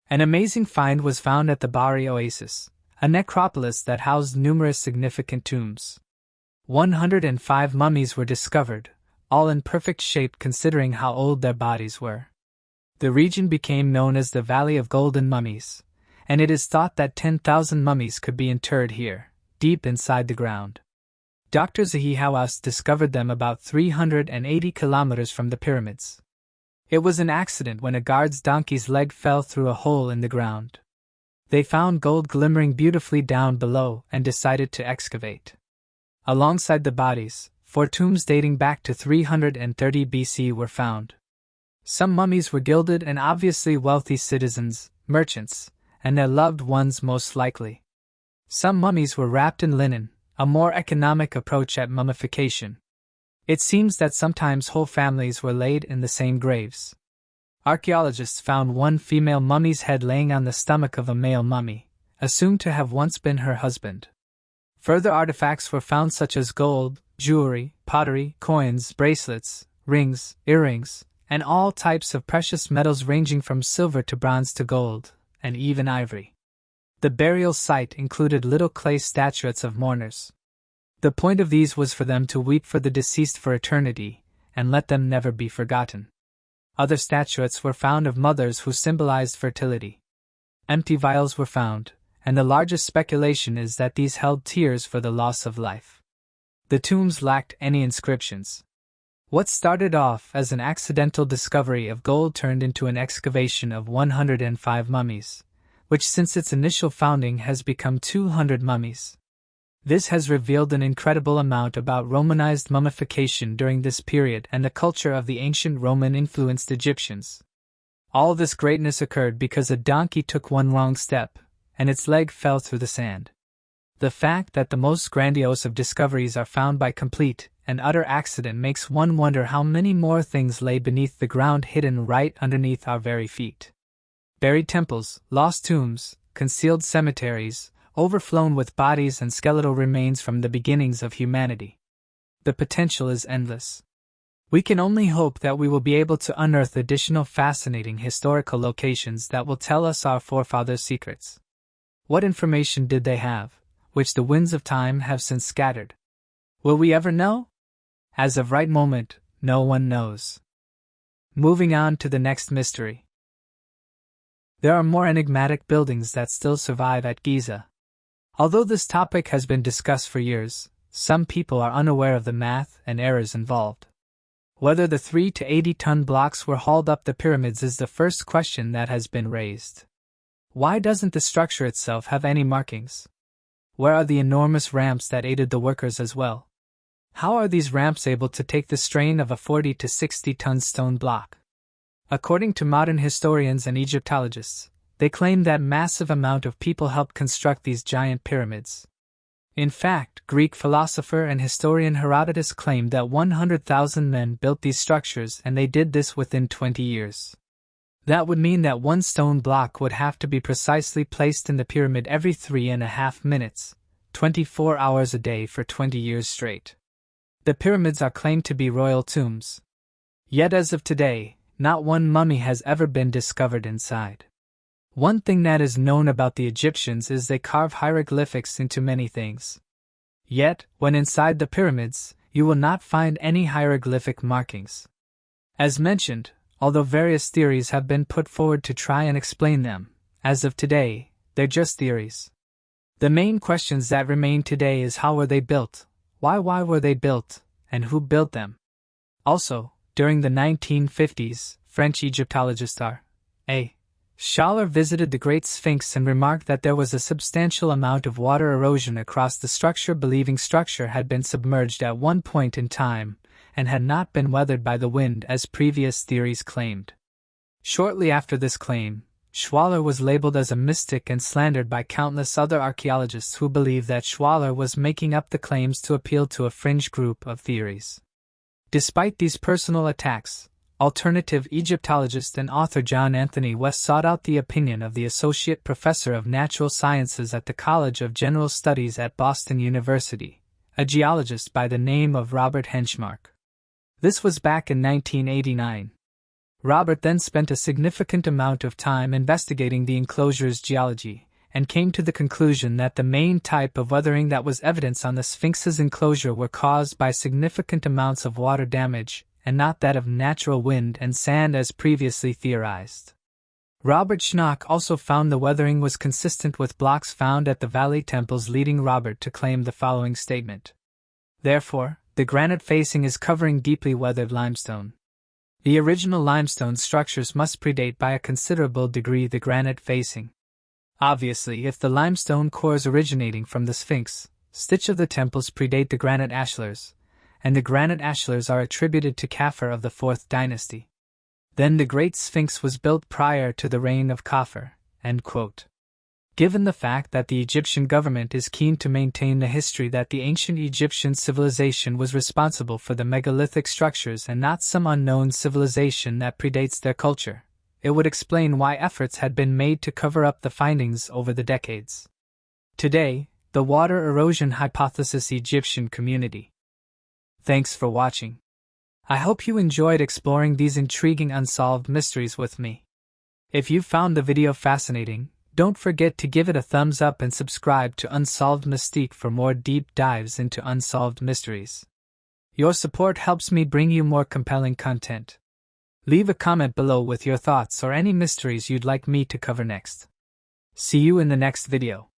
An amazing find was found at the Bahri Oasis, a necropolis that housed numerous significant tombs. 105 mummies were discovered, all in perfect shape considering how old their bodies were. The region became known as the Valley of Golden Mummies, and it is thought that 10,000 mummies could be interred here, deep inside the ground. Dr. Zahi discovered them about 380 kilometers from the pyramids. It was an accident when a guard's donkey's leg fell through a hole in the ground. They found gold glimmering beautifully down below and decided to excavate. Alongside the bodies, 4 tombs dating back to 330 BC were found. Some mummies were gilded and obviously wealthy citizens, merchants, and their loved ones most likely. Some mummies were wrapped in linen, a more economic approach at mummification. It seems that sometimes whole families were laid in the same graves. Archaeologists found one female mummy's head laying on the stomach of a male mummy, assumed to have once been her husband. Further artifacts were found such as gold, jewelry, pottery, coins, bracelets, rings, earrings, and all types of precious metals ranging from silver to bronze to gold, and even ivory. The burial site included little clay statuettes of mourners. The point of these was for them to weep for the deceased for eternity, and let them never be forgotten. Other statuettes were found of mothers who symbolized fertility. Empty vials were found, and the largest speculation is that these held tears for the loss of life. The tombs lacked any inscriptions. What started off as an accidental discovery of gold turned into an excavation of 105 mummies, which since its initial founding has become 200 mummies. This has revealed an incredible amount about Romanized mummification during this period and the culture of the ancient Roman-influenced Egyptians. All this greatness occurred because a donkey took one wrong step, and its leg fell through the sand. The fact that the most grandiose of discoveries are found by complete and utter accident makes one wonder how many more things lay beneath the ground hidden right underneath our very feet. Buried temples, lost tombs, concealed cemeteries, overflown with bodies and skeletal remains from the beginnings of humanity. The potential is endless. We can only hope that we will be able to unearth additional fascinating historical locations that will tell us our forefathers' secrets. What information did they have, which the winds of time have since scattered? Will we ever know? As of right moment, no one knows. Moving on to the next mystery. There are more enigmatic buildings that still survive at Giza. Although this topic has been discussed for years, some people are unaware of the math and errors involved. Whether the 3 to 80-ton blocks were hauled up the pyramids is the first question that has been raised. Why doesn't the structure itself have any markings? Where are the enormous ramps that aided the workers as well? How are these ramps able to take the strain of a 40 to 60-ton stone block? According to modern historians and Egyptologists, they claim that massive amount of people helped construct these giant pyramids. In fact, Greek philosopher and historian Herodotus claimed that 100,000 men built these structures and they did this within 20 years. That would mean that one stone block would have to be precisely placed in the pyramid every 3.5 minutes, 24 hours a day for 20 years straight. The pyramids are claimed to be royal tombs. Yet as of today, not one mummy has ever been discovered inside. One thing that is known about the Egyptians is they carve hieroglyphics into many things. Yet, when inside the pyramids, you will not find any hieroglyphic markings. As mentioned, although various theories have been put forward to try and explain them, as of today, they're just theories. The main questions that remain today is how were they built, why were they built, and who built them. Also, during the 1950s, French Egyptologist R.A. Schaller visited the Great Sphinx and remarked that there was a substantial amount of water erosion across the structure, believing structure had been submerged at one point in time and had not been weathered by the wind as previous theories claimed. Shortly after this claim, Schaller was labeled as a mystic and slandered by countless other archaeologists who believed that Schaller was making up the claims to appeal to a fringe group of theories. Despite these personal attacks, alternative Egyptologist and author John Anthony West sought out the opinion of the Associate Professor of Natural Sciences at the College of General Studies at Boston University, a geologist by the name of Robert Henchmark. This was back in 1989. Robert then spent a significant amount of time investigating the enclosure's geology, and came to the conclusion that the main type of weathering that was evident on the Sphinx's enclosure were caused by significant amounts of water damage, and not that of natural wind and sand as previously theorized. Robert Schnock also found the weathering was consistent with blocks found at the Valley temples, leading Robert to claim the following statement. Therefore, the granite facing is covering deeply weathered limestone. The original limestone structures must predate by a considerable degree the granite facing. Obviously, if the limestone cores originating from the Sphinx, stitch of the temples predate the granite ashlars, and the granite ashlars are attributed to Khafre of the 4th dynasty. Then the Great Sphinx was built prior to the reign of Khafre. End quote. Given the fact that the Egyptian government is keen to maintain the history that the ancient Egyptian civilization was responsible for the megalithic structures and not some unknown civilization that predates their culture, it would explain why efforts had been made to cover up the findings over the decades. Today, the water erosion hypothesis Egyptian community. Thanks for watching. I hope you enjoyed exploring these intriguing unsolved mysteries with me. If you found the video fascinating, don't forget to give it a thumbs up and subscribe to Unsolved Mystique for more deep dives into unsolved mysteries. Your support helps me bring you more compelling content. Leave a comment below with your thoughts or any mysteries you'd like me to cover next. See you in the next video.